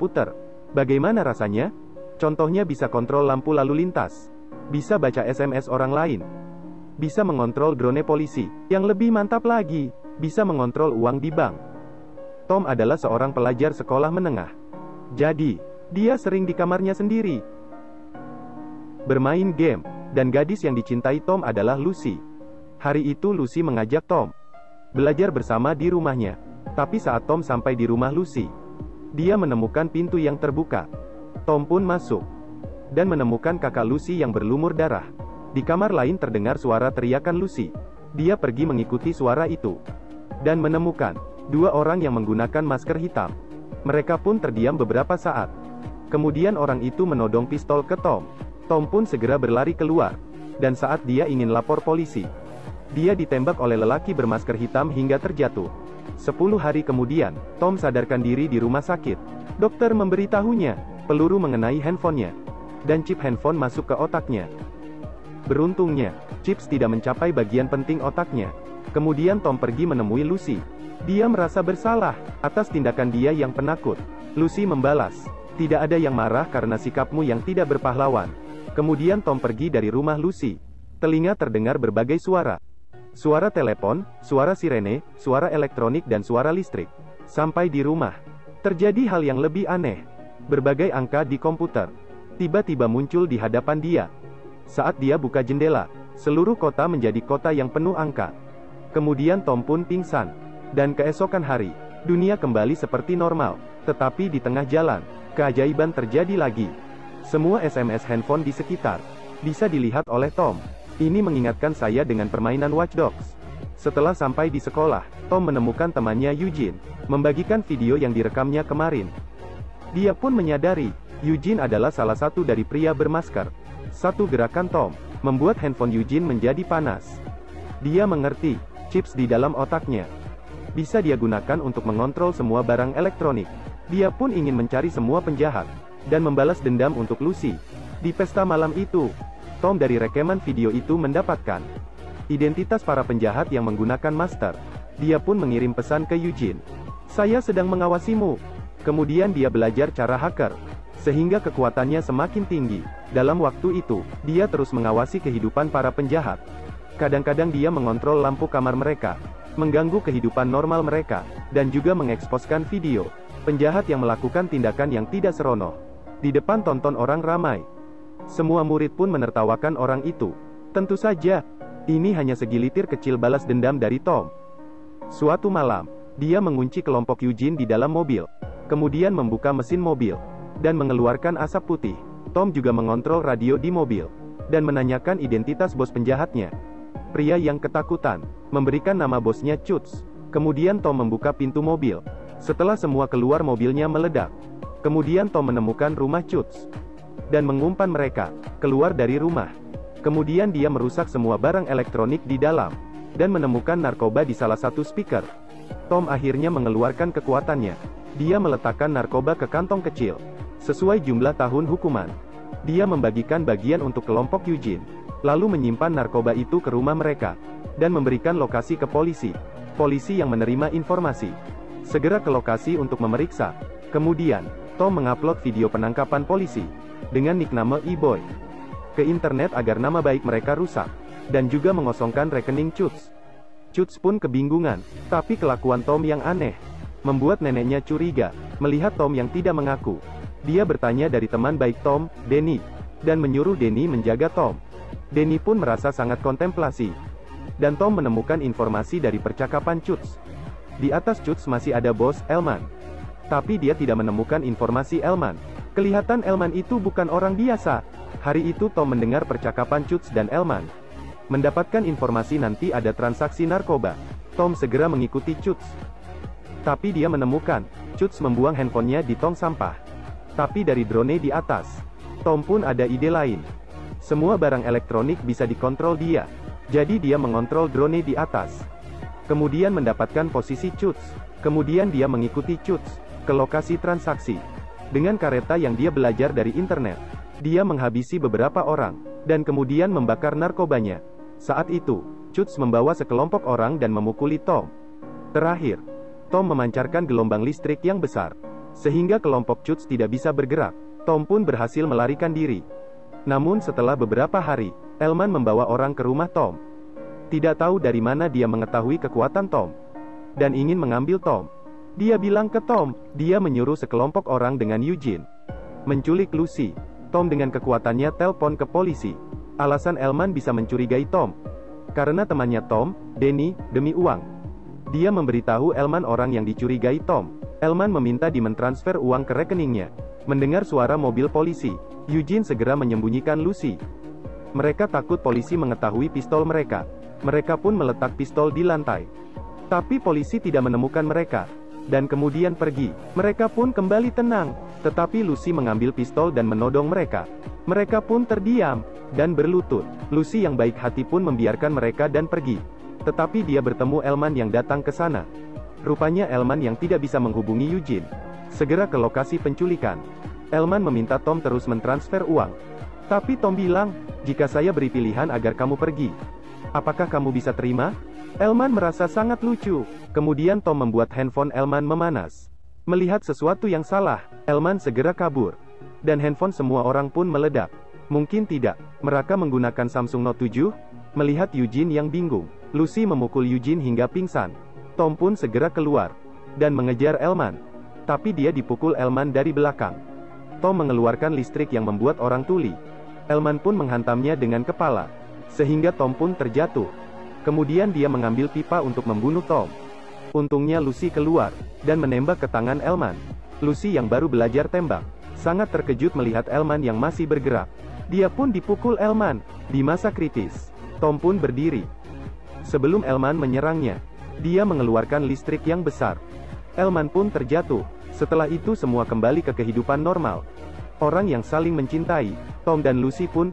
komputer. Bagaimana rasanya? Contohnya bisa kontrol lampu lalu lintas. Bisa baca SMS orang lain. Bisa mengontrol drone polisi. Yang lebih mantap lagi, bisa mengontrol uang di bank. Tom adalah seorang pelajar sekolah menengah. Jadi, dia sering di kamarnya sendiri, bermain game, dan gadis yang dicintai Tom adalah Lucy. Hari itu Lucy mengajak Tom belajar bersama di rumahnya. Tapi saat Tom sampai di rumah Lucy, dia menemukan pintu yang terbuka. Tom pun masuk, dan menemukan kakak Lucy yang berlumur darah. Di kamar lain terdengar suara teriakan Lucy. Dia pergi mengikuti suara itu, dan menemukan dua orang yang menggunakan masker hitam. Mereka pun terdiam beberapa saat. Kemudian orang itu menodong pistol ke Tom. Tom pun segera berlari keluar, dan saat dia ingin lapor polisi, dia ditembak oleh lelaki bermasker hitam hingga terjatuh. 10 hari kemudian, Tom sadarkan diri di rumah sakit. Dokter memberitahunya, peluru mengenai handphonenya, dan chip handphone masuk ke otaknya. Beruntungnya, chips tidak mencapai bagian penting otaknya. Kemudian Tom pergi menemui Lucy. Dia merasa bersalah atas tindakan dia yang penakut. Lucy membalas, "Tidak ada yang marah karena sikapmu yang tidak berpahlawan." Kemudian Tom pergi dari rumah Lucy. Telinga terdengar berbagai suara. Suara telepon, suara sirene, suara elektronik dan suara listrik. Sampai di rumah, terjadi hal yang lebih aneh. Berbagai angka di komputer tiba-tiba muncul di hadapan dia. Saat dia buka jendela, seluruh kota menjadi kota yang penuh angka. Kemudian Tom pun pingsan. Dan keesokan hari, dunia kembali seperti normal. Tetapi di tengah jalan, keajaiban terjadi lagi. Semua SMS handphone di sekitar bisa dilihat oleh Tom. Ini mengingatkan saya dengan permainan Watch Dogs. Setelah sampai di sekolah, Tom menemukan temannya Eugene, membagikan video yang direkamnya kemarin. Dia pun menyadari, Eugene adalah salah satu dari pria bermasker. Satu gerakan Tom membuat handphone Eugene menjadi panas. Dia mengerti, chips di dalam otaknya bisa dia gunakan untuk mengontrol semua barang elektronik. Dia pun ingin mencari semua penjahat, dan membalas dendam untuk Lucy. Di pesta malam itu, Tom dari rekaman video itu mendapatkan identitas para penjahat yang menggunakan master. Dia pun mengirim pesan ke Eugene. "Saya sedang mengawasimu." Kemudian dia belajar cara hacker, sehingga kekuatannya semakin tinggi. Dalam waktu itu, dia terus mengawasi kehidupan para penjahat. Kadang-kadang dia mengontrol lampu kamar mereka, mengganggu kehidupan normal mereka, dan juga mengeksposkan video penjahat yang melakukan tindakan yang tidak senonoh di depan tonton orang ramai. Semua murid pun menertawakan orang itu. Tentu saja, ini hanya segilitir kecil balas dendam dari Tom. Suatu malam, dia mengunci kelompok Eugene di dalam mobil, kemudian membuka mesin mobil, dan mengeluarkan asap putih. Tom juga mengontrol radio di mobil, dan menanyakan identitas bos penjahatnya. Pria yang ketakutan memberikan nama bosnya Chutz. Kemudian Tom membuka pintu mobil. Setelah semua keluar, mobilnya meledak. Kemudian Tom menemukan rumah Chutz dan mengumpan mereka keluar dari rumah. Kemudian dia merusak semua barang elektronik di dalam, dan menemukan narkoba di salah satu speaker. Tom akhirnya mengeluarkan kekuatannya. Dia meletakkan narkoba ke kantong kecil, sesuai jumlah tahun hukuman. Dia membagikan bagian untuk kelompok Eugene, lalu menyimpan narkoba itu ke rumah mereka, dan memberikan lokasi ke polisi. Polisi yang menerima informasi segera ke lokasi untuk memeriksa. Kemudian, Tom mengupload video penangkapan polisi dengan nickname E-Boy ke internet agar nama baik mereka rusak, dan juga mengosongkan rekening Chutz. Chutz pun kebingungan, tapi kelakuan Tom yang aneh membuat neneknya curiga melihat Tom yang tidak mengaku. Dia bertanya dari teman baik Tom, Danny, dan menyuruh Danny menjaga Tom. Danny pun merasa sangat kontemplasi, dan Tom menemukan informasi dari percakapan Chutz. Di atas Chutz masih ada bos, Elman. Tapi dia tidak menemukan informasi Elman. Kelihatan Elman itu bukan orang biasa. Hari itu Tom mendengar percakapan Chutz dan Elman. Mendapatkan informasi nanti ada transaksi narkoba. Tom segera mengikuti Chutz. Tapi dia menemukan Chutz membuang handphonenya di tong sampah. Tapi dari drone di atas, Tom pun ada ide lain. Semua barang elektronik bisa dikontrol dia. Jadi dia mengontrol drone di atas. Kemudian mendapatkan posisi Chutz. Kemudian dia mengikuti Chutz ke lokasi transaksi. Dengan kereta yang dia belajar dari internet, dia menghabisi beberapa orang, dan kemudian membakar narkobanya. Saat itu, Chutz membawa sekelompok orang dan memukuli Tom. Terakhir, Tom memancarkan gelombang listrik yang besar. sehingga kelompok Chuts tidak bisa bergerak. Tom pun berhasil melarikan diri. Namun setelah beberapa hari, Elman membawa orang ke rumah Tom. Tidak tahu dari mana dia mengetahui kekuatan Tom, dan ingin mengambil Tom. Dia bilang ke Tom, dia menyuruh sekelompok orang dengan Eugene menculik Lucy. Tom dengan kekuatannya telepon ke polisi. Alasan Elman bisa mencurigai Tom, karena temannya Tom, Danny, demi uang. Dia memberitahu Elman orang yang dicurigai Tom. Elman meminta di mentransfer uang ke rekeningnya. Mendengar suara mobil polisi, Eugene segera menyembunyikan Lucy. Mereka takut polisi mengetahui pistol mereka. Mereka pun meletak pistol di lantai. Tapi polisi tidak menemukan mereka, dan kemudian pergi. Mereka pun kembali tenang, tetapi Lucy mengambil pistol dan menodong mereka. Mereka pun terdiam, dan berlutut. Lucy yang baik hati pun membiarkan mereka dan pergi. Tetapi dia bertemu Elman yang datang ke sana. Rupanya Elman yang tidak bisa menghubungi Eugene segera ke lokasi penculikan. Elman meminta Tom terus mentransfer uang. Tapi Tom bilang, jika saya beri pilihan agar kamu pergi, apakah kamu bisa terima? Elman merasa sangat lucu. Kemudian Tom membuat handphone Elman memanas. Melihat sesuatu yang salah, Elman segera kabur. Dan handphone semua orang pun meledak. Mungkin tidak, mereka menggunakan Samsung Note 7? Melihat Eugene yang bingung, Lucy memukul Eugene hingga pingsan. Tom pun segera keluar, dan mengejar Elman. Tapi dia dipukul Elman dari belakang. Tom mengeluarkan listrik yang membuat orang tuli. Elman pun menghantamnya dengan kepala, sehingga Tom pun terjatuh. Kemudian dia mengambil pipa untuk membunuh Tom. Untungnya Lucy keluar, dan menembak ke tangan Elman. Lucy yang baru belajar tembak, sangat terkejut melihat Elman yang masih bergerak. Dia pun dipukul Elman. Di masa kritis, Tom pun berdiri. Sebelum Elman menyerangnya, dia mengeluarkan listrik yang besar. Elman pun terjatuh. Setelah itu semua kembali ke kehidupan normal. Orang yang saling mencintai, Tom dan Lucy pun